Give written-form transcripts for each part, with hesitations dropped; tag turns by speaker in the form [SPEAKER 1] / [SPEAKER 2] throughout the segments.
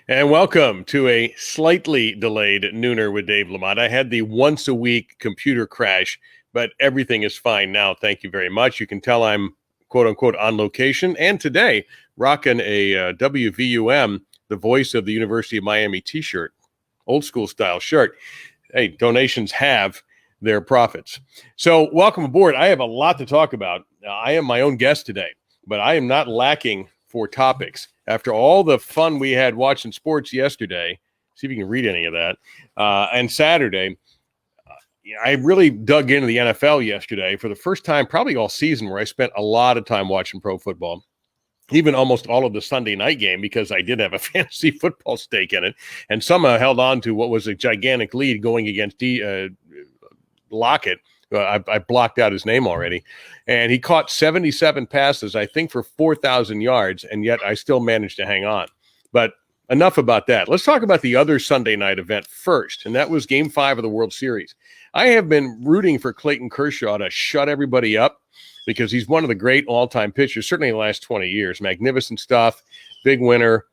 [SPEAKER 1] And welcome to a slightly delayed nooner with Dave LaMont. I had the once a week computer crash, but everything is fine now. Thank you very much. You can tell I'm quote unquote on location. And today, rocking a WVUM, the voice of the University of Miami t-shirt, old school style shirt. Hey, donations have their profits. So welcome aboard. I have a lot to talk about. I am my own guest today, but I am not lacking for topics. After all the fun we had watching sports yesterday, see if you can read any of that, and Saturday, I really dug into the NFL yesterday for the first time probably all season, where I spent a lot of time watching pro football, even almost all of the Sunday night game, because I did have a fantasy football stake in it, and somehow held on to what was a gigantic lead going against Lockett. I blocked out his name already. And he caught 77 passes, I think, for 4,000 yards, and yet I still managed to hang on. But enough about that. Let's talk about the other Sunday night event first, and that was Game 5 of the World Series. I have been rooting for Clayton Kershaw to shut everybody up because he's one of the great all-time pitchers, certainly in the last 20 years. Magnificent stuff, big winner,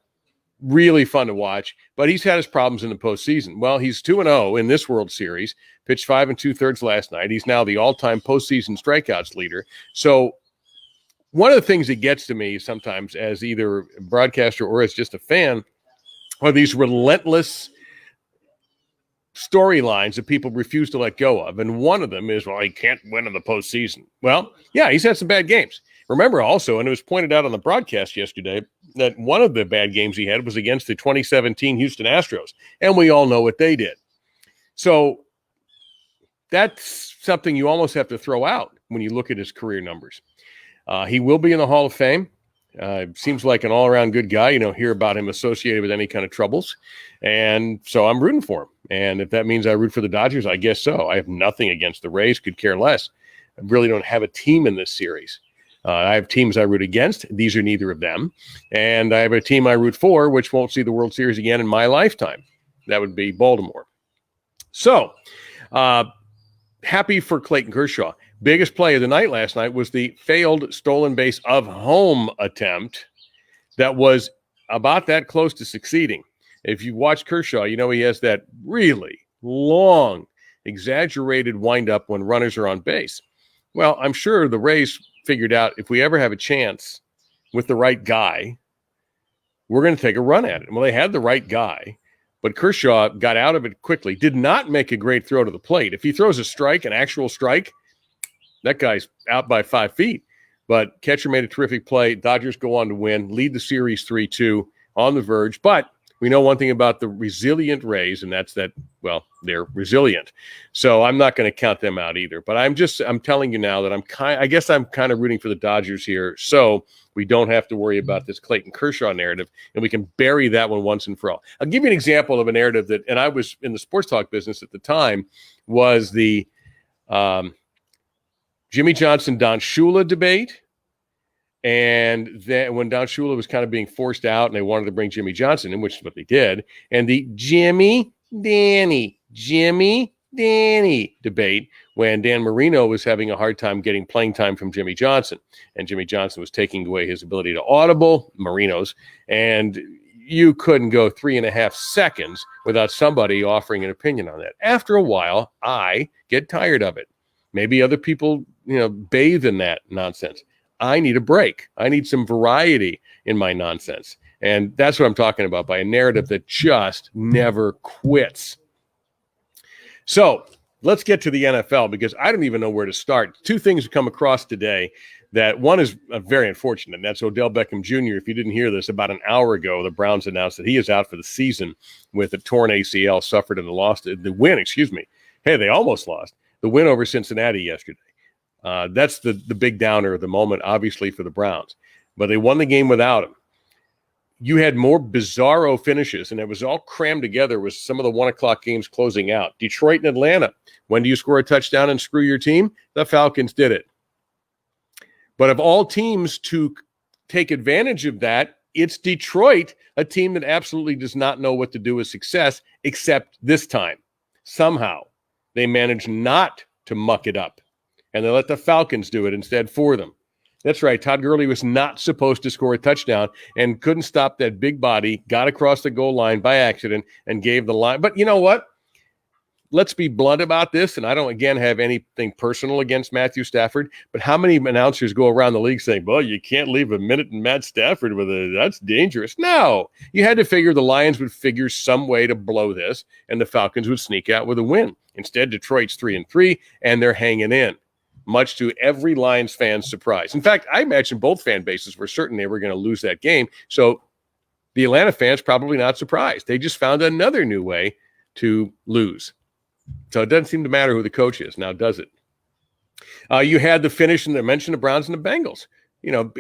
[SPEAKER 1] really fun to watch, but he's had his problems in the postseason. Well, he's 2-0 in this World Series, pitched 5 2/3 last night. He's now the all-time postseason strikeouts leader. So one of the things that gets to me sometimes as either a broadcaster or as just a fan are these relentless storylines that people refuse to let go of. And one of them is, well, he can't win in the postseason. Well, yeah, he's had some bad games. Remember also, and it was pointed out on the broadcast yesterday, that one of the bad games he had was against the 2017 Houston Astros. And we all know what they did. So that's something you almost have to throw out when you look at his career numbers. He will be in the Hall of Fame. Seems like an all-around good guy. You don't hear about him associated with any kind of troubles. And so I'm rooting for him. And if that means I root for the Dodgers, I guess so. I have nothing against the Rays, could care less. I really don't have a team in this series. I have teams I root against. These are neither of them. And I have a team I root for, which won't see the World Series again in my lifetime. That would be Baltimore. So, happy for Clayton Kershaw. Biggest play of the night last night was the failed stolen base of home attempt that was about that close to succeeding. If you watch Kershaw, you know he has that really long, exaggerated windup when runners are on base. Well, I'm sure the Rays figured out if we ever have a chance with the right guy, we're going to take a run at it. Well, they had the right guy, but Kershaw got out of it quickly, did not make a great throw to the plate. If he throws a strike, an actual strike, that guy's out by 5 feet. But catcher made a terrific play. Dodgers go on to win, lead the series 3-2 on the verge. But we know one thing about the resilient Rays, and that's that, well, they're resilient. So I'm not going to count them out either. But I'm telling you now that I guess I'm kind of rooting for the Dodgers here, so we don't have to worry about this Clayton Kershaw narrative, and we can bury that one once and for all. I'll give you an example of a narrative that, and I was in the sports talk business at the time, was the Jimmy Johnson, Don Shula debate. And then when Don Shula was kind of being forced out and they wanted to bring Jimmy Johnson in, which is what they did, and the Jimmy Danny debate when Dan Marino was having a hard time getting playing time from Jimmy Johnson. And Jimmy Johnson was taking away his ability to audible Marino's. And you couldn't go 3.5 seconds without somebody offering an opinion on that. After a while, I get tired of it. Maybe other people, bathe in that nonsense. I need a break. I need some variety in my nonsense. And that's what I'm talking about, by a narrative that just never quits. So let's get to the NFL, because I don't even know where to start. Two things have come across today. That one is very unfortunate, and that's Odell Beckham Jr. If you didn't hear this, about an hour ago, the Browns announced that he is out for the season with a torn ACL suffered in the win. Hey, they almost lost. The win over Cincinnati yesterday. That's the big downer of the moment, obviously, for the Browns. But they won the game without him. You had more bizarro finishes, and it was all crammed together with some of the 1 o'clock games closing out. Detroit and Atlanta. When do you score a touchdown and screw your team? The Falcons did it. But of all teams to take advantage of that, it's Detroit, a team that absolutely does not know what to do with success, except this time. Somehow, they managed not to muck it up. And they let the Falcons do it instead for them. That's right. Todd Gurley was not supposed to score a touchdown and couldn't stop that big body, got across the goal line by accident, and gave the line. But you know what? Let's be blunt about this, and I don't, again, have anything personal against Matthew Stafford, but how many announcers go around the league saying, well, you can't leave a minute in Matt Stafford that's dangerous. No, you had to figure the Lions would figure some way to blow this, and the Falcons would sneak out with a win. Instead, Detroit's 3-3, and they're hanging in, much to every Lions fan's surprise. In fact, I imagine both fan bases were certain they were going to lose that game, so the Atlanta fans probably not surprised. They just found another new way to lose. So it doesn't seem to matter who the coach is now, does it? You had the finish and the mention of Browns and the Bengals. You know,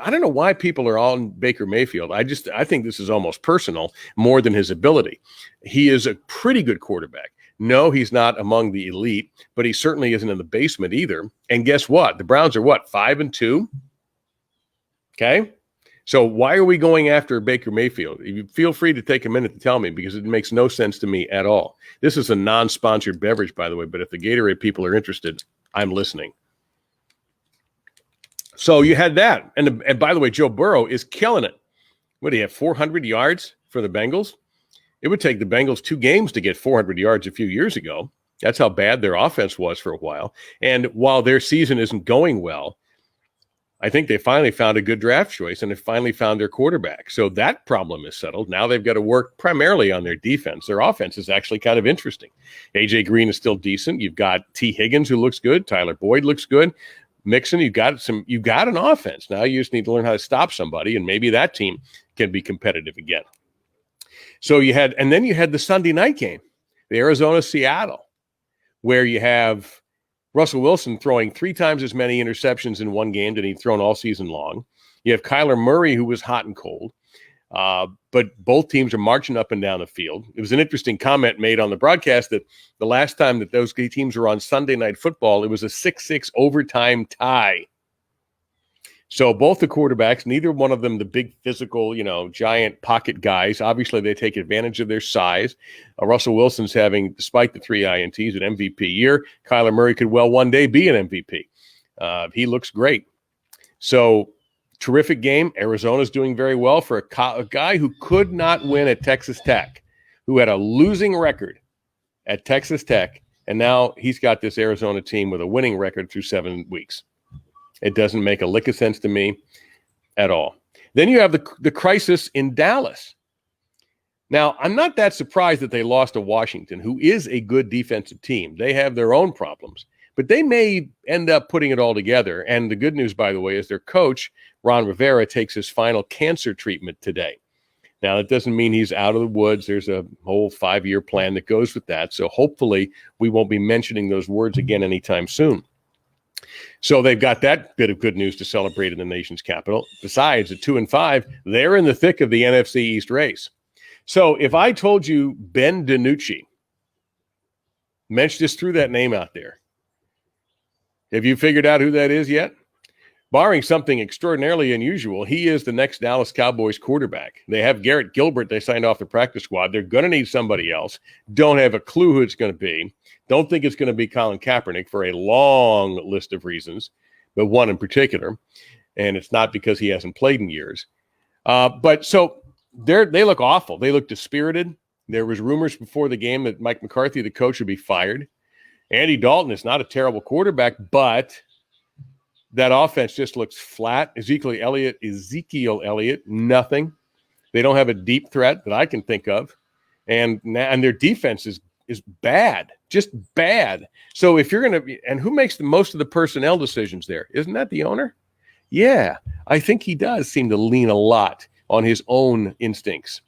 [SPEAKER 1] I don't know why people are on Baker Mayfield. I think this is almost personal more than his ability. He is a pretty good quarterback. No, he's not among the elite, but he certainly isn't in the basement either. And guess what? The Browns are 5-2? Okay. So why are we going after Baker Mayfield? You feel free to take a minute to tell me, because it makes no sense to me at all. This is a non-sponsored beverage, by the way, but if the Gatorade people are interested, I'm listening. So you had that. And by the way, Joe Burrow is killing it. What do you have, 400 yards for the Bengals? It would take the Bengals 2 games to get 400 yards a few years ago. That's how bad their offense was for a while. And while their season isn't going well, I think they finally found a good draft choice, and they finally found their quarterback. So that problem is settled. Now they've got to work primarily on their defense. Their offense is actually kind of interesting. A.J. Green is still decent. You've got T. Higgins, who looks good. Tyler Boyd looks good. Mixon, you've got an offense. Now you just need to learn how to stop somebody, and maybe that team can be competitive again. So you had the Sunday night game, the Arizona-Seattle, where you have Russell Wilson throwing 3 times as many interceptions in one game than he'd thrown all season long. You have Kyler Murray, who was hot and cold. But both teams are marching up and down the field. It was an interesting comment made on the broadcast that the last time that those teams were on Sunday Night Football, it was a 6-6 overtime tie. So both the quarterbacks, neither one of them the big physical, giant pocket guys. Obviously, they take advantage of their size. Russell Wilson's having, despite the 3 INTs, an MVP year. Kyler Murray could well one day be an MVP. He looks great. So terrific game. Arizona's doing very well for a guy who could not win at Texas Tech, who had a losing record at Texas Tech, and now he's got this Arizona team with a winning record through 7 weeks. It doesn't make a lick of sense to me at all. Then you have the crisis in Dallas. Now, I'm not that surprised that they lost to Washington, who is a good defensive team. They have their own problems, but they may end up putting it all together. And the good news, by the way, is their coach, Ron Rivera, takes his final cancer treatment today. Now, that doesn't mean he's out of the woods. There's a whole 5-year plan that goes with that. So hopefully we won't be mentioning those words again anytime soon. So they've got that bit of good news to celebrate in the nation's capital. Besides, at 2-5, they're in the thick of the NFC East race. So if I told you Ben DiNucci, Mensch just threw that name out there. Have you figured out who that is yet? Barring something extraordinarily unusual, he is the next Dallas Cowboys quarterback. They have Garrett Gilbert. They signed off the practice squad. They're going to need somebody else. Don't have a clue who it's going to be. Don't think it's going to be Colin Kaepernick for a long list of reasons, but one in particular. And it's not because he hasn't played in years. But so they look awful. They look dispirited. There was rumors before the game that Mike McCarthy, the coach, would be fired. Andy Dalton is not a terrible quarterback, but that offense just looks flat. Ezekiel Elliott, nothing. They don't have a deep threat that I can think of. And their defense is bad, just bad. So if you're going to – and who makes the most of the personnel decisions there? Isn't that the owner? Yeah, I think he does seem to lean a lot on his own instincts.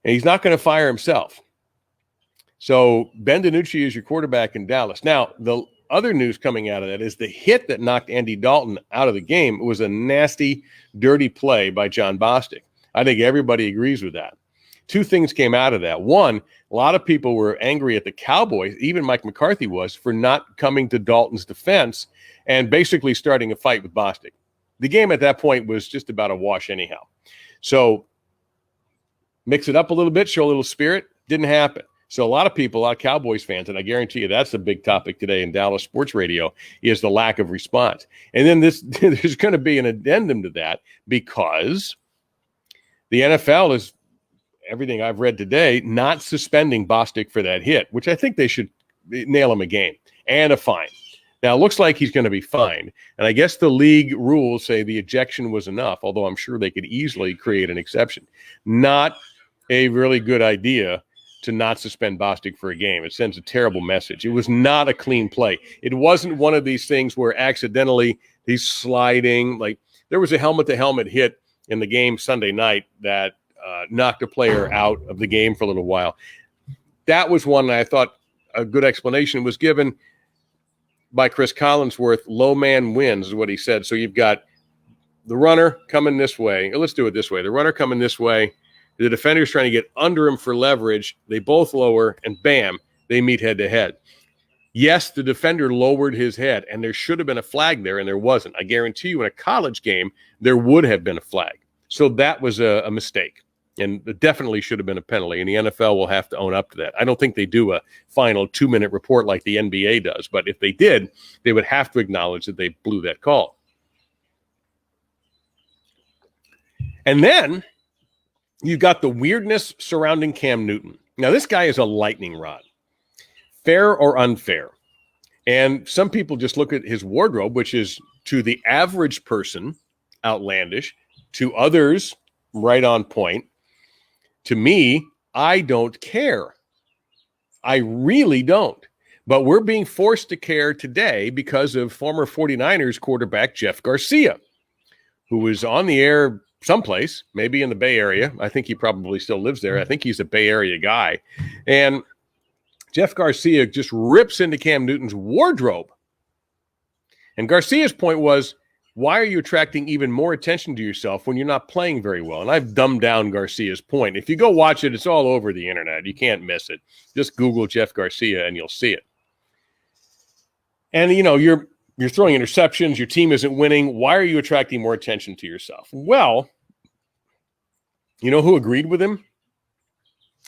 [SPEAKER 1] And he's not going to fire himself. So Ben DiNucci is your quarterback in Dallas. Now, the other news coming out of that is the hit that knocked Andy Dalton out of the game was a nasty, dirty play by John Bostic. I think everybody agrees with that. 2 things came out of that. One, a lot of people were angry at the Cowboys, even Mike McCarthy was, for not coming to Dalton's defense and basically starting a fight with Bostic. The game at that point was just about a wash anyhow. So mix it up a little bit, show a little spirit. Didn't happen. So a lot of Cowboys fans, and I guarantee you that's a big topic today in Dallas sports radio, is the lack of response. And then there's going to be an addendum to that because the NFL is, everything I've read today, not suspending Bostic for that hit, which I think they should nail him a game and a fine. Now, it looks like he's going to be fined. And I guess the league rules say the ejection was enough, although I'm sure they could easily create an exception. Not a really good idea to not suspend Bostic for a game. It sends a terrible message. It was not a clean play. It wasn't one of these things where accidentally he's sliding. Like, there was a helmet-to-helmet hit in the game Sunday night that knocked a player out of the game for a little while. That was one that I thought a good explanation was given by Chris Collinsworth. Low man wins is what he said. So you've got the runner coming this way. Let's do it this way. The runner coming this way. The defender's trying to get under him for leverage. They both lower, and bam, they meet head-to-head. Yes, the defender lowered his head, and there should have been a flag there, and there wasn't. I guarantee you in a college game, there would have been a flag. So that was a mistake, and it definitely should have been a penalty, and the NFL will have to own up to that. I don't think they do a final 2-minute report like the NBA does, but if they did, they would have to acknowledge that they blew that call. And then you've got the weirdness surrounding Cam Newton. Now, this guy is a lightning rod. Fair or unfair? And some people just look at his wardrobe, which is, to the average person, outlandish. To others, right on point. To me, I don't care. I really don't. But we're being forced to care today because of former 49ers quarterback Jeff Garcia, who was on the air someplace, maybe in the Bay Area. I think he probably still lives there. I think he's a Bay Area guy. And Jeff Garcia just rips into Cam Newton's wardrobe. And Garcia's point was, why are you attracting even more attention to yourself when you're not playing very well? And I've dumbed down Garcia's point. If you go watch it, it's all over the internet. You can't miss it. Just Google Jeff Garcia and you'll see it. And, you know, you're throwing interceptions. Your team isn't winning. Why are you attracting more attention to yourself? Well, you know who agreed with him?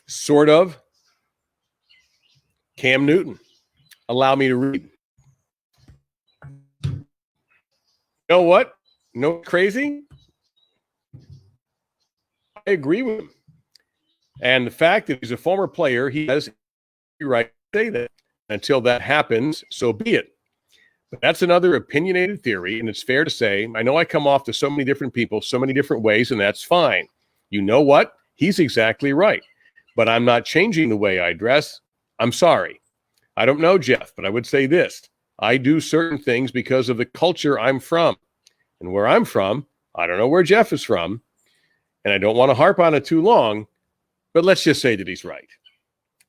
[SPEAKER 1] Sort of. Cam Newton. Allow me to read. You know what? No crazy? I agree with him. And the fact that he's a former player, he has the right to say that. Until that happens, so be it. But that's another opinionated theory, and it's fair to say, I know I come off to so many different people, so many different ways, and that's fine. You know what? He's exactly right. But I'm not changing the way I dress. I'm sorry. I don't know Jeff, but I would say this. I do certain things because of the culture I'm from. And where I'm from, I don't know where Jeff is from, and I don't want to harp on it too long, but let's just say that he's right.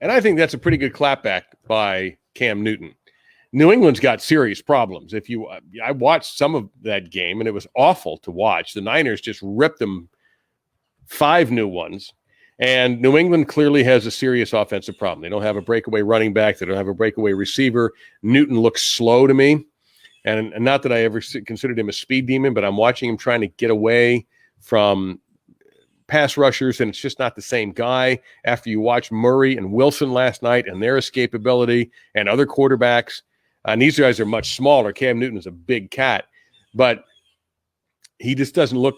[SPEAKER 1] And I think that's a pretty good clapback by Cam Newton. New England's got serious problems. I watched some of that game, and it was awful to watch. The Niners just ripped them 5 new ones. And New England clearly has a serious offensive problem. They don't have a breakaway running back. They don't have a breakaway receiver. Newton looks slow to me. And not that I ever considered him a speed demon, but I'm watching him trying to get away from pass rushers, and it's just not the same guy. After you watch Murray and Wilson last night and their escapability and other quarterbacks, and these guys are much smaller. Cam Newton is a big cat, but he just doesn't look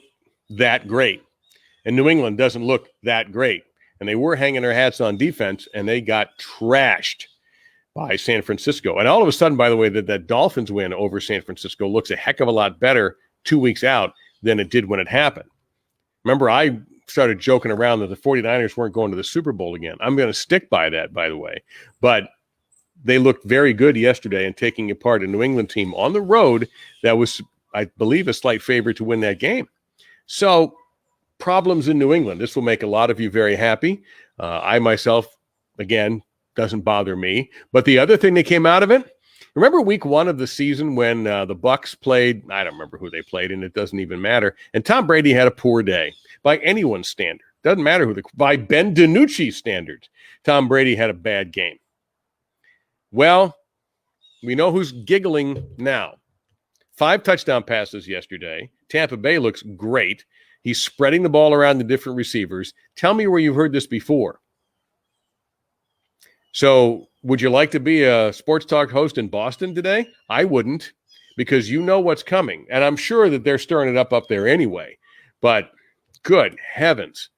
[SPEAKER 1] that great. And New England doesn't look that great. And they were hanging their hats on defense, and they got trashed by San Francisco. And all of a sudden, by the way, that Dolphins win over San Francisco looks a heck of a lot better 2 weeks out than it did when it happened. Remember, I started joking around that the 49ers weren't going to the Super Bowl again. I'm going to stick by that, by the way. But they looked very good yesterday in taking apart a New England team on the road that was, I believe, a slight favorite to win that game. So, problems in New England. This will make a lot of you very happy. I myself, again, doesn't bother me. But the other thing that came out of it, remember week 1 of the season when the Bucs played, I don't remember who they played, and it doesn't even matter. And Tom Brady had a poor day by anyone's standard. Doesn't matter by Ben DiNucci's standards. Tom Brady had a bad game. Well, we know who's giggling now. 5 touchdown passes yesterday. Tampa Bay looks great. He's spreading the ball around the different receivers. Tell me where you've heard this before. So would you like to be a sports talk host in Boston today? I wouldn't, because you know what's coming. And I'm sure that they're stirring it up there anyway. But good heavens.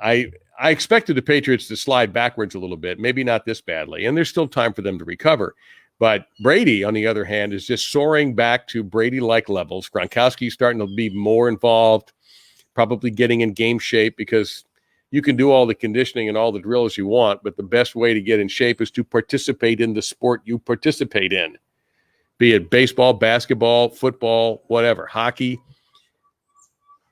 [SPEAKER 1] I expected the Patriots to slide backwards a little bit, maybe not this badly, and there's still time for them to recover. But Brady, on the other hand, is just soaring back to Brady-like levels. Gronkowski's starting to be more involved, probably getting in game shape, because you can do all the conditioning and all the drills you want, but the best way to get in shape is to participate in the sport you participate in, be it baseball, basketball, football, whatever, hockey.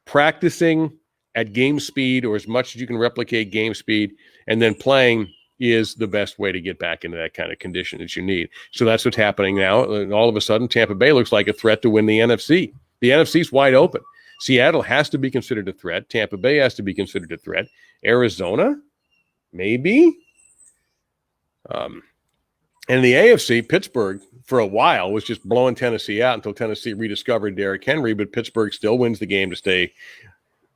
[SPEAKER 1] Practicing at game speed, or as much as you can replicate game speed, and then playing is the best way to get back into that kind of condition that you need. So that's what's happening now. And all of a sudden, Tampa Bay looks like a threat to win the NFC. The NFC's wide open. Seattle has to be considered a threat. Tampa Bay has to be considered a threat. Arizona, maybe. And the AFC, Pittsburgh, for a while, was just blowing Tennessee out until Tennessee rediscovered Derrick Henry, but Pittsburgh still wins the game to stay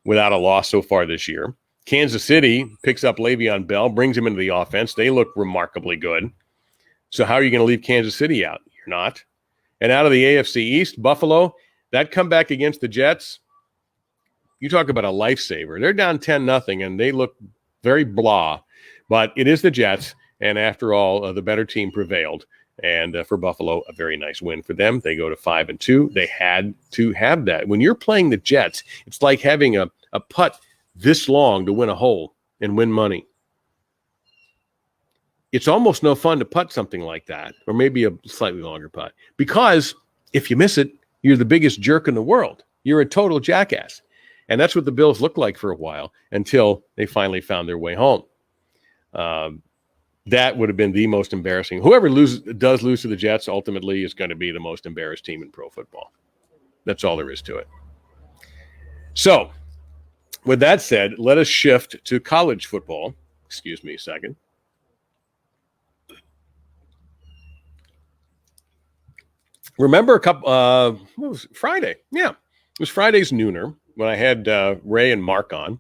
[SPEAKER 1] without a loss so far this year. Kansas City picks up Le'Veon Bell, brings him into the offense. They look remarkably good. So how are you going to leave Kansas City out? You're not. And out of the AFC East, Buffalo, that comeback against the Jets, you talk about a lifesaver. They're down 10-0, and they look very blah. But it is the Jets, and after all, the better team prevailed. And for Buffalo, a very nice win for them. They go to 5-2. They had to have that. When you're playing the Jets, it's like having a putt this long to win a hole and win money. It's almost no fun to putt something like that, or maybe a slightly longer putt, because if you miss it, you're the biggest jerk in the world. You're a total jackass. And that's what the Bills looked like for a while until they finally found their way home. That would have been the most embarrassing. Whoever does lose to the Jets ultimately is going to be the most embarrassed team in pro football. That's all there is to it. So, with that said, let us shift to college football. Excuse me a second. Remember what was it? Friday? Yeah, it was Friday's Nooner when I had Ray and Mark on.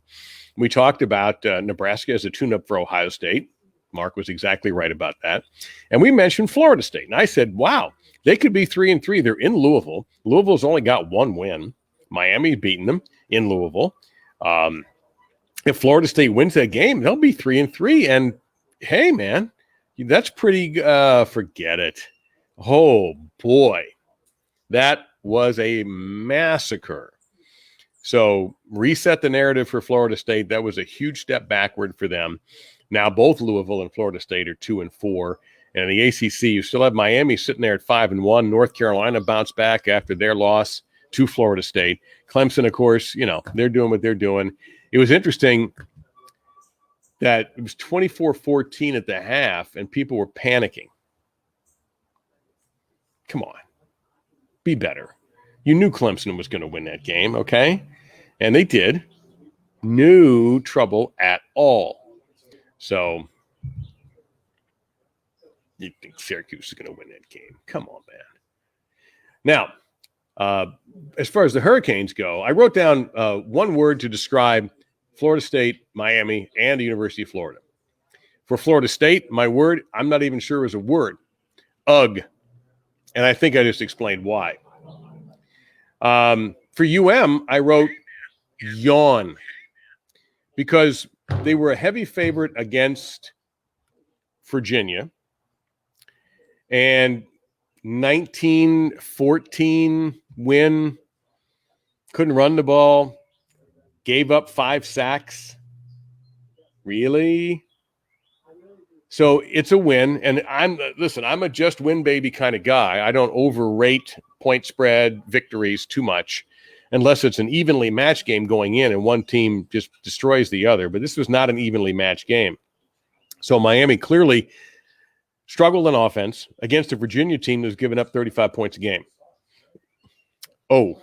[SPEAKER 1] We talked about Nebraska as a tune-up for Ohio State. Mark was exactly right about that. And we mentioned Florida State. And I said, wow, they could be 3-3. They're in Louisville. Louisville's only got one win. Miami's beaten them in Louisville. If Florida State wins that game, they'll be 3-3. And hey, man, that's pretty forget it. Oh, boy. That was a massacre. So reset the narrative for Florida State. That was a huge step backward for them. Now both Louisville and Florida State are 2-4. And in the ACC, you still have Miami sitting there at 5-1. North Carolina bounced back after their loss to Florida State. Clemson, of course, they're doing what they're doing. It was interesting that it was 24-14 at the half, and people were panicking. Come on. Be better. You knew Clemson was going to win that game, okay? And they did. No trouble at all. So, you think Syracuse is going to win that game? Come on, man. Now, as far as the Hurricanes go, I wrote down one word to describe Florida State, Miami, and the University of Florida. For Florida State, my word, I'm not even sure is a word. Ugh. And I think I just explained why. For UM, I wrote yawn, because they were a heavy favorite against Virginia, and 19-14 win, couldn't run the ball, gave up 5 sacks. Really? So it's a win, and I'm a just win baby kind of guy. I don't overrate point spread victories too much unless it's an evenly matched game going in and one team just destroys the other. But this was not an evenly matched game. So Miami clearly struggled on offense against a Virginia team that was giving up 35 points a game. Oh,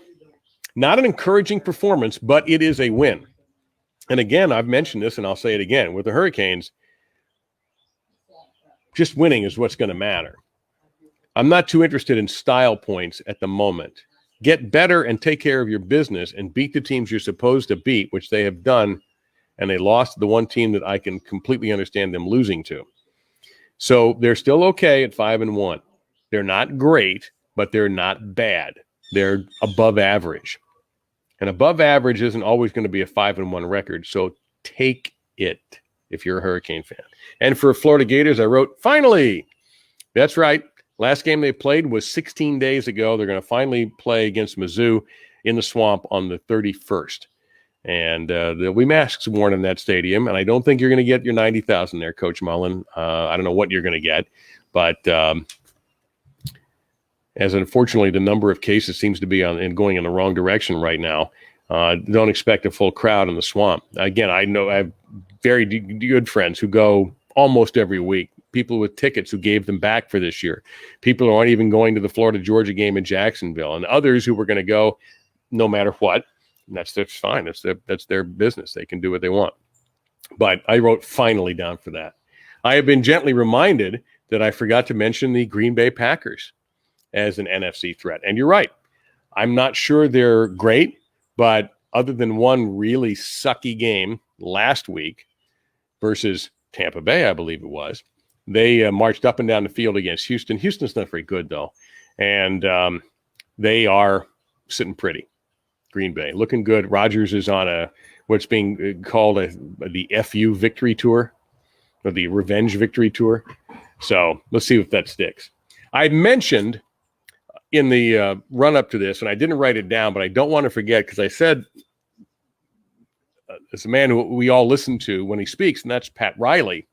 [SPEAKER 1] not an encouraging performance, but it is a win. And again, I've mentioned this and I'll say it again. With the Hurricanes, just winning is what's going to matter. I'm not too interested in style points at the moment. Get better and take care of your business and beat the teams you're supposed to beat, which they have done, and they lost the one team that I can completely understand them losing to. So they're still okay at 5-1. They're not great, but they're not bad. They're above average. And above average isn't always going to be a 5-1 record. So take it if you're a Hurricane fan. And for Florida Gators, I wrote, finally. That's right. Last game they played was 16 days ago. They're going to finally play against Mizzou in the Swamp on the 31st. And there'll be masks worn in that stadium. And I don't think you're going to get your 90,000 there, Coach Mullen. I don't know what you're going to get. But as unfortunately the number of cases seems to be going in the wrong direction right now, don't expect a full crowd in the Swamp. Again, I have very good friends who go almost every week. People with tickets who gave them back for this year. People who aren't even going to the Florida-Georgia game in Jacksonville, and others who were going to go no matter what. And that's fine. That's their business. They can do what they want. But I wrote finally down for that. I have been gently reminded that I forgot to mention the Green Bay Packers as an NFC threat. And you're right. I'm not sure they're great, but other than one really sucky game last week versus Tampa Bay, I believe it was, they marched up and down the field against Houston. Houston's not very good, though. And they are sitting pretty. Green Bay looking good. Rodgers is on what's being called the FU victory tour, or the revenge victory tour. So let's see if that sticks. I mentioned in the run-up to this, and I didn't write it down, but I don't want to forget, because I said it's a man who we all listen to when he speaks, and that's Pat Riley.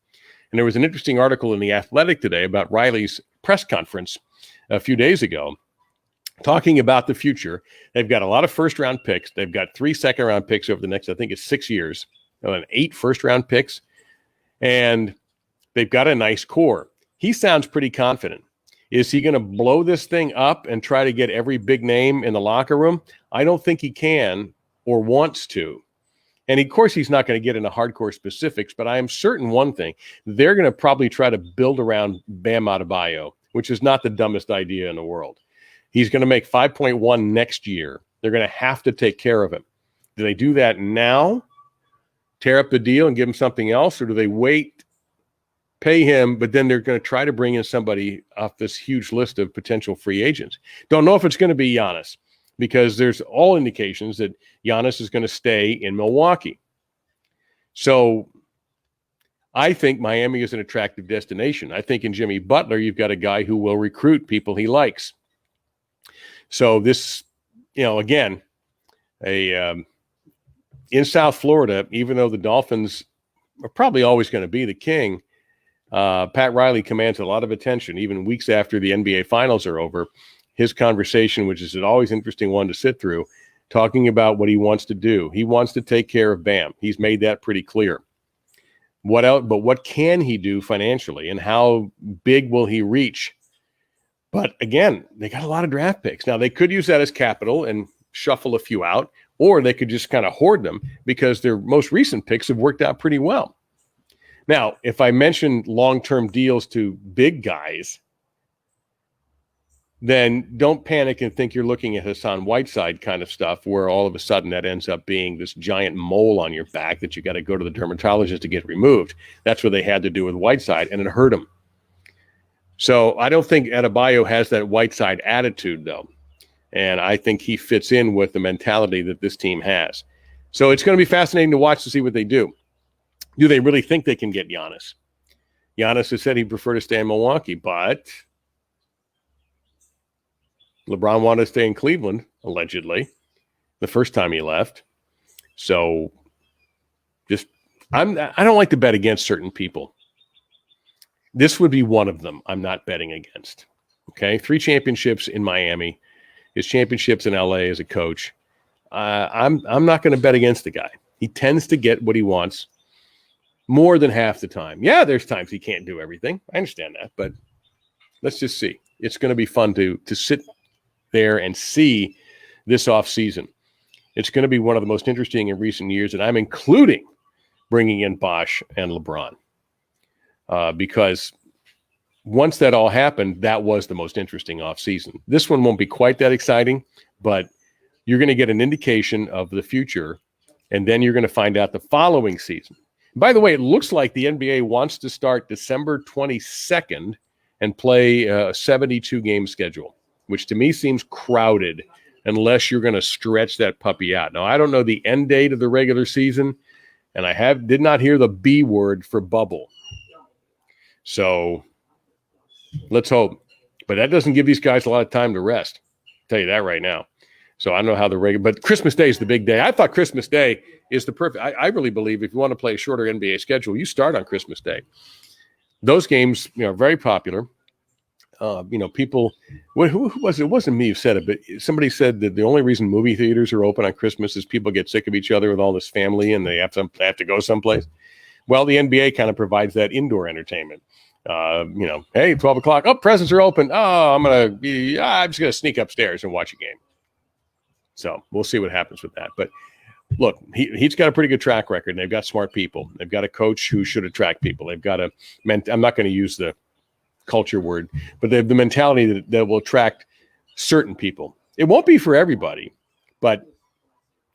[SPEAKER 1] And there was an interesting article in The Athletic today about Riley's press conference a few days ago, talking about the future. They've got a lot of first-round picks. They've got 3 second-round picks over the next, I think it's 6 years, and 8 first-round picks. And they've got a nice core. He sounds pretty confident. Is he going to blow this thing up and try to get every big name in the locker room? I don't think he can or wants to. And of course, he's not going to get into hardcore specifics, but I am certain one thing. They're going to probably try to build around Bam Adebayo, which is not the dumbest idea in the world. He's going to make 5.1 next year. They're going to have to take care of him. Do they do that now, tear up the deal and give him something else, or do they wait, pay him, but then they're going to try to bring in somebody off this huge list of potential free agents? Don't know if it's going to be Giannis, because there's all indications that Giannis is going to stay in Milwaukee. So I think Miami is an attractive destination. I think in Jimmy Butler, you've got a guy who will recruit people he likes. So this, again, in South Florida, even though the Dolphins are probably always going to be the king, Pat Riley commands a lot of attention, even weeks after the NBA Finals are over. His conversation, which is an always interesting one to sit through, talking about what he wants to do. He wants to take care of Bam. He's made that pretty clear. What else? But what can he do financially, and how big will he reach? But again, they got a lot of draft picks. Now, they could use that as capital and shuffle a few out, or they could just kind of hoard them because their most recent picks have worked out pretty well. Now, if I mention long-term deals to big guys, then don't panic and think you're looking at Hassan Whiteside kind of stuff, where all of a sudden that ends up being this giant mole on your back that you got to go to the dermatologist to get removed. That's what they had to do with Whiteside, and it hurt him. So I don't think Adebayo has that Whiteside attitude, though. And I think he fits in with the mentality that this team has. So it's going to be fascinating to watch to see what they do. Do they really think they can get Giannis? Giannis has said he'd prefer to stay in Milwaukee, but LeBron wanted to stay in Cleveland, allegedly, the first time he left. So I don't like to bet against certain people. This would be one of them I'm not betting against. Okay, 3 championships in Miami, his championships in LA as a coach. I'm not going to bet against the guy. He tends to get what he wants more than half the time. Yeah, there's times he can't do everything. I understand that, but let's just see. It's going to be fun to sit there and see this offseason. It's going to be one of the most interesting in recent years, and I'm including bringing in Bosh and LeBron. Because once that all happened, that was the most interesting offseason. This one won't be quite that exciting, but you're going to get an indication of the future, and then you're going to find out the following season. By the way, it looks like the NBA wants to start December 22nd and play a 72-game schedule, which to me seems crowded unless you're going to stretch that puppy out. Now, I don't know the end date of the regular season, and I did not hear the B word for bubble. So let's hope. But that doesn't give these guys a lot of time to rest. I'll tell you that right now. So I don't know how but Christmas Day is the big day. I thought Christmas Day is the perfect. I really believe if you want to play a shorter NBA schedule, you start on Christmas Day. Those games, are very popular. People. Who was it? It wasn't me who said it, but somebody said that the only reason movie theaters are open on Christmas is people get sick of each other with all this family and they have to go someplace. Well, the NBA kind of provides that indoor entertainment. Hey, 12 o'clock. Oh, presents are open. Oh, I'm just gonna sneak upstairs and watch a game. So we'll see what happens with that. But look, he's got a pretty good track record. And they've got smart people. They've got a coach who should attract people. They've got I'm not going to use the culture word, but they have the mentality that will attract certain people. It won't be for everybody, but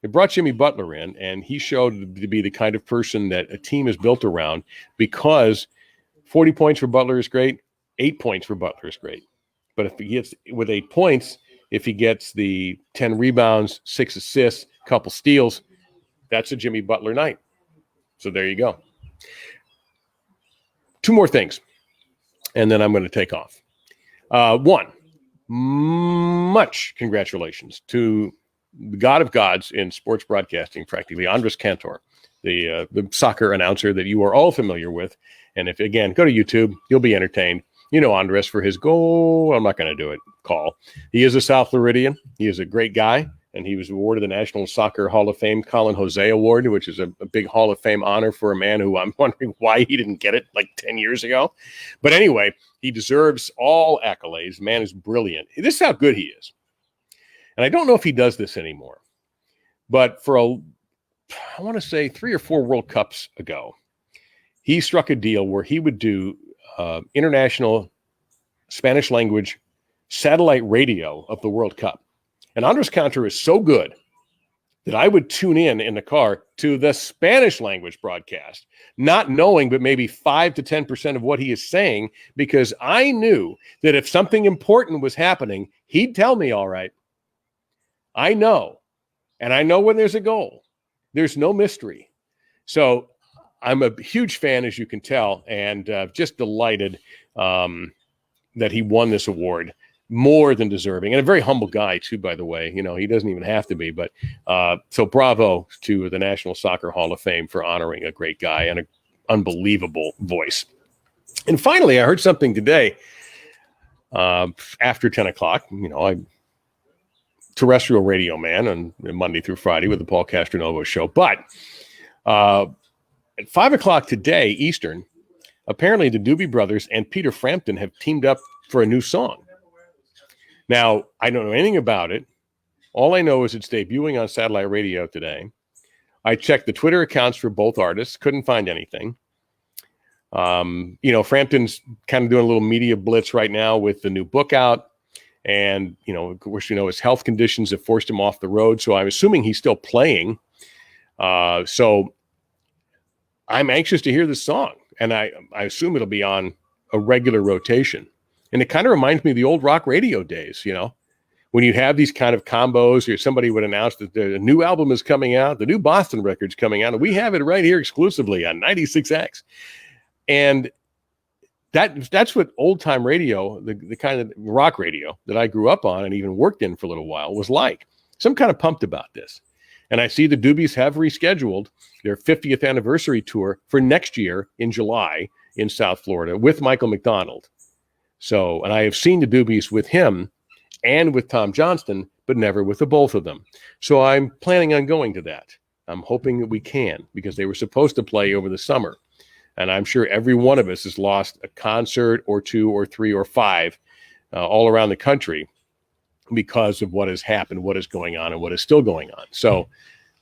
[SPEAKER 1] it brought Jimmy Butler in, and he showed to be the kind of person that a team is built around, because 40 points for Butler is great. 8 points for Butler is great. But if he gets with 8 points, if he gets the 10 rebounds, 6 assists, couple steals, that's a Jimmy Butler night. So there you go. 2 more things, and then I'm going to take off. One, much congratulations to the god of gods in sports broadcasting, practically, Andres Cantor, the soccer announcer that you are all familiar with. And if, again, go to YouTube, you'll be entertained. Andres for his goal. I'm not going to do it. Call. He is a South Floridian. He is a great guy, and he was awarded the National Soccer Hall of Fame Colin Jose Award, which is a big Hall of Fame honor for a man who I'm wondering why he didn't get it like 10 years ago. But anyway, he deserves all accolades. Man is brilliant. This is how good he is. And I don't know if he does this anymore, but I want to say 3 or 4 World Cups ago, he struck a deal where he would do international Spanish language satellite radio of the World Cup. And Andres Cantor is so good that I would tune in the car to the Spanish language broadcast, not knowing but maybe 5 to 10% of what he is saying, because I knew that if something important was happening, he'd tell me, all right. I know, and I know when there's a goal. There's no mystery. So I'm a huge fan, as you can tell, and just delighted that he won this award. More than deserving, and a very humble guy too, by the way. He doesn't even have to be, but so bravo to the National Soccer Hall of Fame for honoring a great guy and an unbelievable voice. And finally, I heard something today after 10 o'clock. I'm terrestrial radio man on Monday through Friday with the Paul Castronovo show, but at 5 o'clock today Eastern, apparently the Doobie Brothers and Peter Frampton have teamed up for a new song. Now, I don't know anything about it. All I know is it's debuting on satellite radio today. I checked the Twitter accounts for both artists, couldn't find anything. Frampton's kind of doing a little media blitz right now with the new book out. And, of course, his health conditions have forced him off the road. So I'm assuming he's still playing. So I'm anxious to hear this song. And I assume it'll be on a regular rotation. And it kind of reminds me of the old rock radio days, when you have these kind of combos, or somebody would announce that the new album is coming out, the new Boston record's coming out, and we have it right here exclusively on 96X. And that's what old-time radio, the kind of rock radio that I grew up on and even worked in for a little while, was like. So I'm kind of pumped about this. And I see the Doobies have rescheduled their 50th anniversary tour for next year in July in South Florida with Michael McDonald. So, and I have seen the Doobies with him and with Tom Johnston, but never with the both of them. So I'm planning on going to that. I'm hoping that we can, because they were supposed to play over the summer. And I'm sure every one of us has lost a concert or 2 or 3 or 5 all around the country because of what has happened, what is going on, and what is still going on. So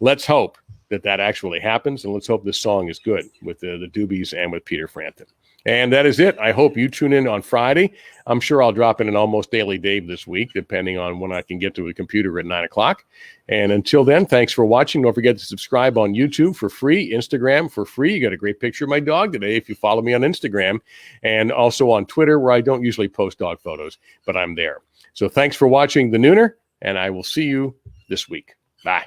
[SPEAKER 1] let's hope that actually happens. And let's hope this song is good with the Doobies and with Peter Frampton. And that is it. I hope you tune in on Friday. I'm sure I'll drop in an Almost Daily Dave this week, depending on when I can get to a computer at 9 o'clock. And until then, thanks for watching. Don't forget to subscribe on YouTube for free, Instagram for free. You got a great picture of my dog today if you follow me on Instagram, and also on Twitter, where I don't usually post dog photos, but I'm there. So thanks for watching The Nooner, and I will see you this week. Bye.